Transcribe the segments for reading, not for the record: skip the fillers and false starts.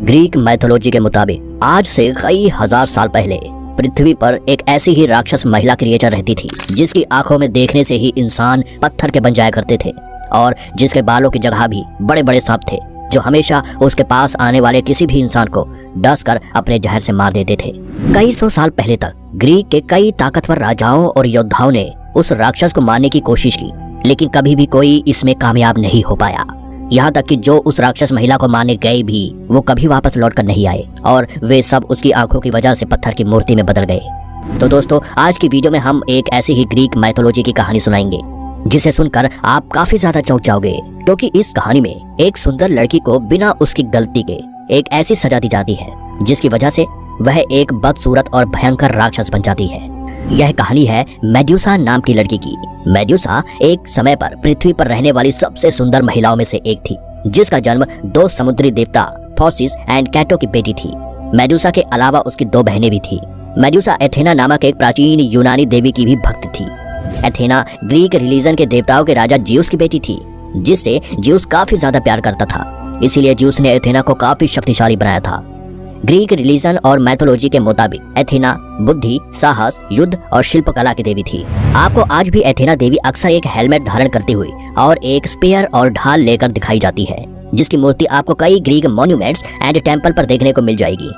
Greek mythology के मुताबिक आज से कई हजार साल पहले पृथ्वी पर एक ऐसी ही राक्षस महिला क्रिएचर रहती थी जिसकी आंखों में देखने से ही इंसान पत्थर के बन जाया करते थे और जिसके बालों की जगह भी बड़े बड़े सांप थे जो हमेशा उसके पास आने वाले किसी भी इंसान को डस कर अपने जहर से मार देते थे। कई सौ साल पहले तक ग्रीक के कई ताकतवर राजाओं और योद्धाओं ने उस राक्षस को मारने की कोशिश की, लेकिन कभी भी कोई इसमें कामयाब नहीं हो पाया। यहाँ तक कि जो उस राक्षस महिला को मारने गए भी वो कभी वापस लौट कर नहीं आए और वे सब उसकी आंखों की वजह से पत्थर की मूर्ति में बदल गए। तो दोस्तों, आज की वीडियो में हम एक ऐसी ही ग्रीक मैथोलॉजी की कहानी सुनाएंगे जिसे सुनकर आप काफी ज्यादा चौंक जाओगे, क्योंकि इस कहानी में एक सुंदर लड़की को बिना उसकी गलती के एक ऐसी सजा दी जाती है जिसकी वजह से वह एक बदसूरत और भयंकर राक्षस बन जाती है। यह कहानी है मेडुसा नाम की लड़की की। मेडुसा एक समय पर पृथ्वी पर रहने वाली सबसे सुंदर महिलाओं में से एक थी, जिसका जन्म दो समुद्री देवता फोसिस एंड कैटो की बेटी थी। मेडुसा के अलावा उसकी दो बहनें भी थी। मेडुसा एथेना नामक एक प्राचीन यूनानी देवी की भी भक्त थी। एथेना ग्रीक रिलीजन के देवताओं के राजा जिउस की बेटी थी, जिससे जिउस काफी ज्यादा प्यार करता था। इसीलिए जिउस ने एथेना को काफी शक्तिशाली बनाया था। ग्रीक रिलीजन और मैथोलॉजी के मुताबिक एथेना बुद्धि, साहस, युद्ध और शिल्पकला की देवी थी। आपको आज भी एथेना देवी अक्सर एक हेलमेट धारण करती हुई और एक स्पेयर और ढाल लेकर दिखाई जाती है, जिसकी मूर्ति आपको कई ग्रीक मॉन्यूमेंट्स एंड टेम्पल पर देखने को मिल जाएगी।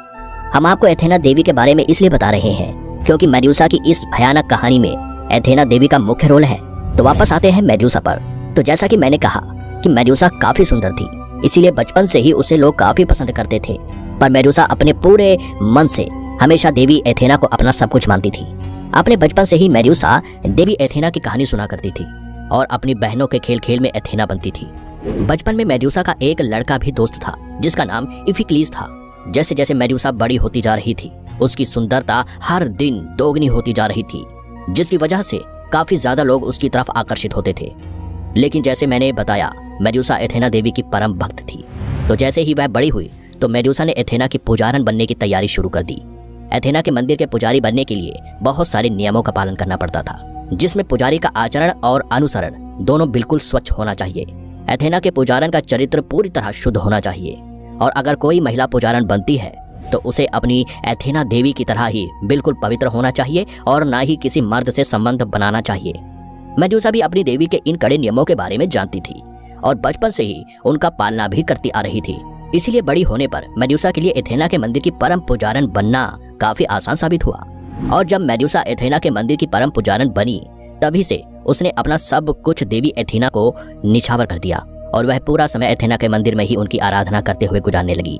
हम आपको एथेना देवी के बारे में इसलिए बता रहे हैं क्योंकि मेडुसा की इस भयानक कहानी में एथेना देवी का मुख्य रोल है। तो वापस आते हैं मेडुसा पर। तो जैसा कि मैंने कहा कि मेडुसा काफी सुंदर थी, इसीलिए बचपन से ही उसे लोग काफी पसंद करते थे। पर मेडुसा अपने पूरे मन से हमेशा देवी एथेना को अपना सब कुछ मानती थी। अपने बचपन से ही मेडुसा देवी एथेना की कहानी सुना करती थी और अपनी बहनों के खेल खेल में एथेना बनती थी। बचपन में मेडुसा का एक लड़का भी दोस्त था जिसका नाम इफिक्लीस था। जैसे जैसे मेडुसा बड़ी होती जा रही थी, उसकी सुंदरता हर दिन दोगुनी होती जा रही थी, जिसकी वजह से काफी ज्यादा लोग उसकी तरफ आकर्षित होते थे। लेकिन जैसे मैंने बताया, मेडुसा एथेना देवी की परम भक्त थी। तो जैसे ही वह बड़ी हुई तो मेडुसा ने एथेना की पुजारन बनने की तैयारी शुरू कर दी। एथेना के मंदिर के पुजारी बनने के लिए बहुत सारे नियमों का पालन करना पड़ता था, जिसमें पुजारी का आचरण और अनुसरण दोनों बिल्कुल स्वच्छ होना चाहिए। एथेना के पुजारन का चरित्र पूरी तरह शुद्ध होना चाहिए और अगर कोई महिला पुजारन बनती है तो उसे अपनी एथेना देवी की तरह ही बिल्कुल पवित्र होना चाहिए और ना ही किसी मर्द से संबंध बनाना चाहिए। मेडुसा भी अपनी देवी के इन कड़े नियमों के बारे में जानती थी और बचपन से ही उनका पालना भी करती आ रही थी। इसीलिए बड़ी होने पर मेडुसा के लिए एथेना के मंदिर की परम पुजारन बनना काफी आसान साबित हुआ। और जब मेडुसा एथेना के मंदिर की परम पुजारन बनी, तभी से उसने अपना सब कुछ देवी एथेना को निछावर कर दिया और वह पूरा समय एथेना के मंदिर में ही उनकी आराधना करते हुए गुजारने लगी।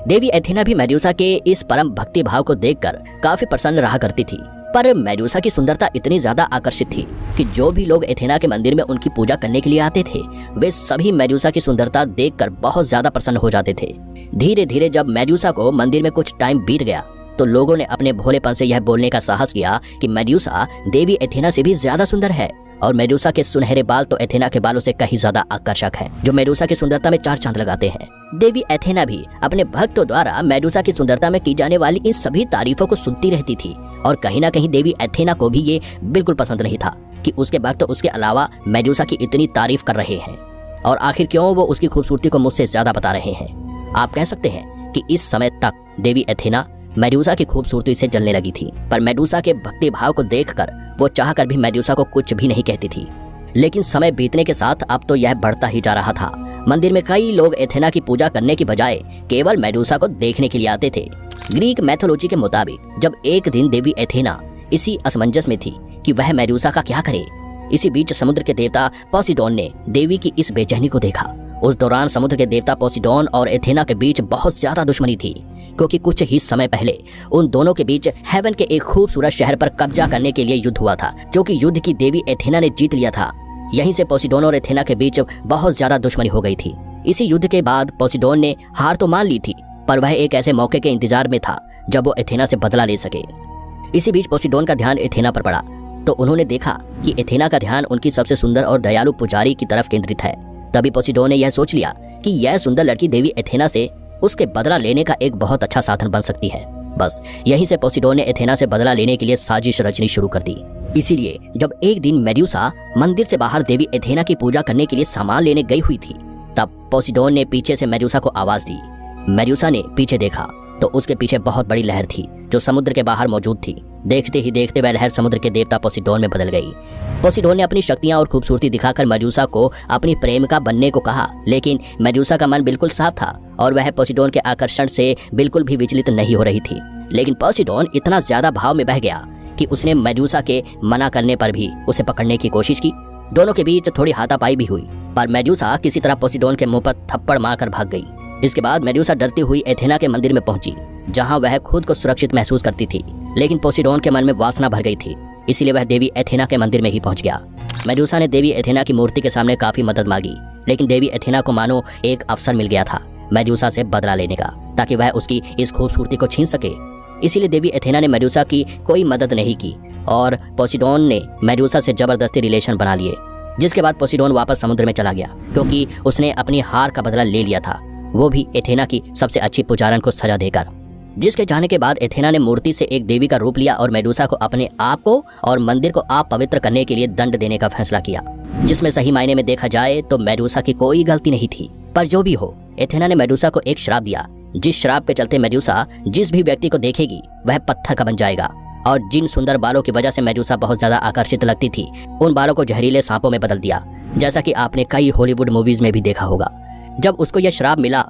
देवी एथेना भी मेडुसा के इस परम भक्ति भाव को देखकर काफी प्रसन्न रहा करती थी। पर मेडुसा की सुंदरता इतनी ज्यादा आकर्षित थी कि जो भी लोग एथेना के मंदिर में उनकी पूजा करने के लिए आते थे, वे सभी मेडुसा की सुंदरता देखकर बहुत ज्यादा प्रसन्न हो जाते थे। धीरे धीरे जब मेडुसा को मंदिर में कुछ टाइम बीत गया तो लोगों ने अपने भोलेपन से यह बोलने का साहस किया कि मेडुसा देवी एथेना से भी ज्यादा सुंदर है और मेडुसा के सुनहरे बाल तो एथेना के बालों से कहीं ज्यादा आकर्षक हैं, जो मेडुसा की सुंदरता में चार चांद लगाते हैं। देवी एथेना भी अपने भक्तों द्वारा मेडुसा की सुंदरता में की जाने वाली इन सभी तारीफों को सुनती रहती थी और कहीं ना कहीं देवी एथेना को भी ये बिल्कुल पसंद नहीं था कि उसके भक्त उसके अलावा मेडुसा की इतनी तारीफ कर रहे हैं और आखिर क्यों वो उसकी खूबसूरती को मुझसे ज्यादा बता रहे हैं। आप कह सकते हैं कि इस समय तक देवी एथेना मेडुसा की खूबसूरती से जलने लगी थी, पर मेडुसा के भक्ति भाव को देखकर वो चाहकर भी मेडुसा को कुछ भी नहीं कहती थी। लेकिन समय बीतने के साथ अब तो यह बढ़ता ही जा रहा था। मंदिर में कई लोग एथेना की पूजा करने की बजाय केवल मेडुसा को देखने के लिए आते थे। ग्रीक मैथोलॉजी के मुताबिक जब एक दिन देवी एथेना इसी असमंजस में थी कि वह मेडुसा का क्या करे, इसी बीच समुद्र के देवता पोसिडोन ने देवी की इस बेचैनी को देखा। उस दौरान समुद्र के देवता पोसिडोन और एथेना के बीच बहुत ज्यादा दुश्मनी थी, क्योंकि कुछ ही समय पहले उन दोनों के बीच हेवन के एक खूबसूरत शहर पर कब्जा करने के लिए युद्ध हुआ था, जो कि युद्ध की देवी एथेना ने जीत लिया था। यहीं से पोसिडोन और एथेना के बीच बहुत ज्यादा दुश्मनी हो गई थी। इसी युद्ध के बाद पोसिडोन ने हार तो मान ली थी, पर वह एक ऐसे मौके के इंतजार में था जब वो एथेना से बदला ले सके। इसी बीच पोसिडोन का ध्यान एथेना पर पड़ा तो उन्होंने देखा कि एथेना का ध्यान उनकी सबसे सुंदर और दयालु पुजारी की तरफ केंद्रित है। तभी पोसिडोन ने यह सोच लिया कि यह सुंदर लड़की देवी एथेना से उसके बदला लेने का एक बहुत अच्छा साधन बन सकती है। बस यहीं से पोसिडोन ने एथेना से बदला लेने के लिए साजिश रचनी शुरू कर दी। इसीलिए जब एक दिन मेडुसा मंदिर से बाहर देवी एथेना की पूजा करने के लिए सामान लेने गई हुई थी, तब पोसिडोन ने पीछे से मेडुसा को आवाज दी मेडूसा ने पीछे देखा तो उसके पीछे बहुत बड़ी लहर थी जो समुद्र के बाहर मौजूद थी। देखते ही देखते वह लहर समुद्र के देवता पोसीडोन में बदल गई। पोसीडोन ने अपनी शक्तियां और खूबसूरती दिखाकर मेडूसा को अपनी प्रेमिका बनने को कहा, लेकिन मेडूसा का मन बिल्कुल साफ था और वह पोसीडोन के आकर्षण से बिल्कुल भी विचलित नहीं हो रही थी। लेकिन पोसीडोन इतना ज्यादा भाव में बह गया कि उसने मेडूसा के मना करने पर भी उसे पकड़ने की कोशिश की। दोनों के बीच थोड़ी हाथापाई भी हुई, पर मेडूसा किसी तरह पोसीडोन के मुंह पर थप्पड़ मारकर भाग गई। इसके बाद मेडूसा डरती हुई एथेना के मंदिर में पहुंची, जहां वह खुद को सुरक्षित महसूस करती थी। लेकिन पोसीडोन के मन में वासना भर गई थी, इसीलिए वह देवी एथेना के मंदिर में ही पहुंच गया। मेडूसा ने देवी एथेना की मूर्ति के सामने काफी मदद मांगी, लेकिन देवी एथेना को मानो एक अवसर मिल गया था मेडूसा से बदला लेने का, ताकि वह उसकी इस खूबसूरती को छीन सके। इसीलिए देवी एथेना ने मेडूसा की कोई मदद नहीं की और पोसीडोन ने मेडूसा से जबरदस्ती रिलेशन बना लिए। जिसके बाद पोसीडोन वापस समुद्र में चला गया, क्योंकि उसने अपनी हार का बदला ले लिया था, वो भी एथेना की सबसे अच्छी पुजारन को सजा देकर। जिसके जाने के बाद एथेना ने मूर्ति से एक देवी का रूप लिया और मेडूसा को अपने आप को और मंदिर को आप पवित्र करने के लिए दंड देने का फैसला किया, जिसमें सही मायने में देखा जाए तो मेडूसा की कोई गलती नहीं थी। पर जो भी हो, एथेना ने मेडूसा को एक श्राप दिया, जिस श्राप के चलते मेडूसा जिस भी व्यक्ति को देखेगी वह पत्थर का बन जाएगा। और जिन सुंदर बालों की वजह से मेडूसा बहुत ज्यादा आकर्षित लगती थी, उन बालों को जहरीले सांपों में बदल दिया, जैसा कि आपने कई हॉलीवुड मूवीज में भी देखा होगा। जब उसको यह श्राप मिला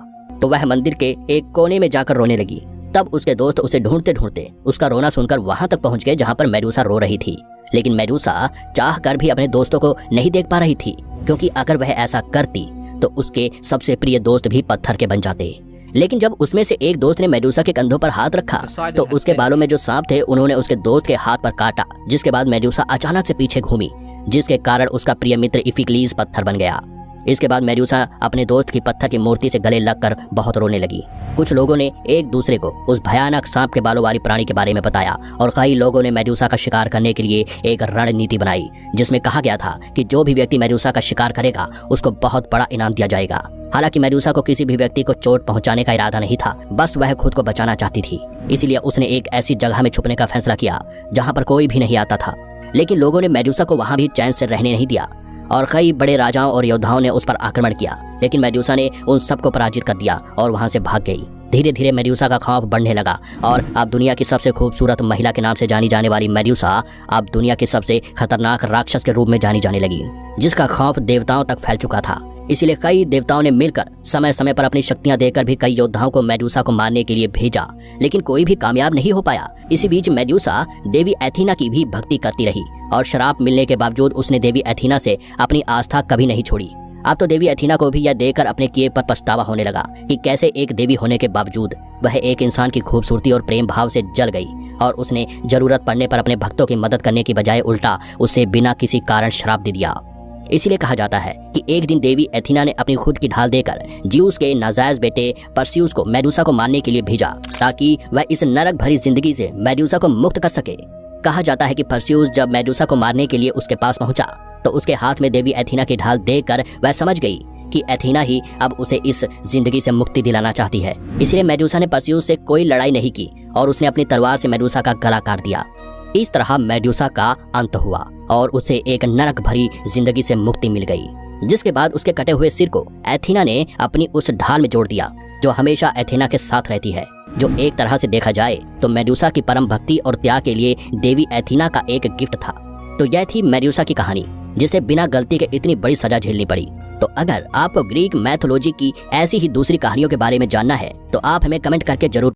तो वह मंदिर के एक कोने में जाकर रोने लगी। तब उसके दोस्त उसे ढूंढते ढूंढते उसका रोना सुनकर वहां तक पहुंच गए जहां पर मेडूसा रो रही थी। लेकिन मेडूसा चाह कर भी अपने दोस्तों को नहीं देख पा रही थी, क्योंकि अगर वह ऐसा करती तो उसके सबसे प्रिय दोस्त भी पत्थर के बन जाते। लेकिन जब उसमें से एक दोस्त ने मेडूसा के कंधों पर हाथ रखा तो उसके बालों में जो सांप थे उन्होंने उसके दोस्त के हाथ पर काटा, जिसके बाद मेडूसा अचानक से पीछे घूमी, जिसके कारण उसका प्रिय मित्र इफिक्लीज पत्थर बन गया। इसके बाद मेडूसा अपने दोस्त की पत्थर की मूर्ति से गले लगकर बहुत रोने लगी। कुछ लोगों ने एक दूसरे को उस भयानक सांप के बालों वाली प्राणी के बारे में बताया और कई लोगों ने मेडूसा का शिकार करने के लिए एक रणनीति बनाई, जिसमें कहा गया था कि जो भी व्यक्ति मेडूसा का शिकार करेगा उसको बहुत बड़ा इनाम दिया जाएगा। हालांकि मेडूसा को किसी भी व्यक्ति को चोट पहुंचाने का इरादा नहीं था, बस वह खुद को बचाना चाहती थी। इसीलिए उसने एक ऐसी जगह में छुपने का फैसला किया जहां पर कोई भी नहीं आता था। लेकिन लोगों ने मेडूसा को वहां भी चैन से रहने नहीं दिया और कई बड़े राजाओं और योद्धाओं ने उस पर आक्रमण किया, लेकिन मेडूसा ने उन सबको पराजित कर दिया और वहां से भाग गई। धीरे धीरे मेडूसा का खौफ बढ़ने लगा और अब दुनिया की सबसे खूबसूरत महिला के नाम से जानी जाने वाली मेडूसा अब दुनिया के सबसे खतरनाक राक्षस के रूप में जानी जाने लगी, जिसका खौफ देवताओं तक फैल चुका था। इसीलिए कई देवताओं ने मिलकर समय समय पर अपनी शक्तियां देकर भी कई योद्धाओं को मेडूसा को मारने के लिए भेजा, लेकिन कोई भी कामयाब नहीं हो पाया। इसी बीच मेडूसा देवी एथीना की भी भक्ति करती रही और श्राप मिलने के बावजूद उसने देवी एथीना से अपनी आस्था कभी नहीं छोड़ी। अब तो देवी एथीना को भी यह देखकर अपने किए पर पछतावा होने लगा कि कैसे एक देवी होने के बावजूद वह एक इंसान की खूबसूरती और प्रेम भाव से जल गई और उसने जरूरत पड़ने पर अपने भक्तों की मदद करने की बजाय उल्टा उसे बिना किसी कारण श्राप दे दिया। इसीलिए कहा जाता है कि एक दिन देवी एथीना ने अपनी खुद की ढाल देकर ज्यूस के नाजायज बेटे परस्यूस को मेडूसा को मारने के लिए भेजा, ताकि वह इस नरक भरी जिंदगी से मेडूसा को मुक्त कर सके। कहा जाता है कि परस्यूस जब मेडूसा को मारने के लिए उसके पास पहुंचा तो उसके हाथ में देवी एथीना की ढाल देखकर वह समझ गई कि एथीना ही अब उसे इस जिंदगी से मुक्ति दिलाना चाहती है। इसलिए मेडूसा ने परस्यूस से कोई लड़ाई नहीं की और उसने अपनी तलवार से मेडूसा का गला काट दिया। इस तरह मेडूसा का अंत हुआ और उसे एक नरक भरी जिंदगी से मुक्ति मिल गई, जिसके बाद उसके कटे हुए सिर को एथीना ने अपनी उस ढाल में जोड़ दिया जो हमेशा एथीना के साथ रहती है, जो एक तरह से देखा जाए तो मेडूसा की परम भक्ति और त्याग के लिए देवी एथीना का एक गिफ्ट था। तो यह थी मेडूसा की कहानी, जिसे बिना गलती के इतनी बड़ी सजा झेलनी पड़ी। तो अगर आपको ग्रीक मैथोलॉजी की ऐसी ही दूसरी कहानियों के बारे में जानना है तो आप हमें कमेंट करके जरूर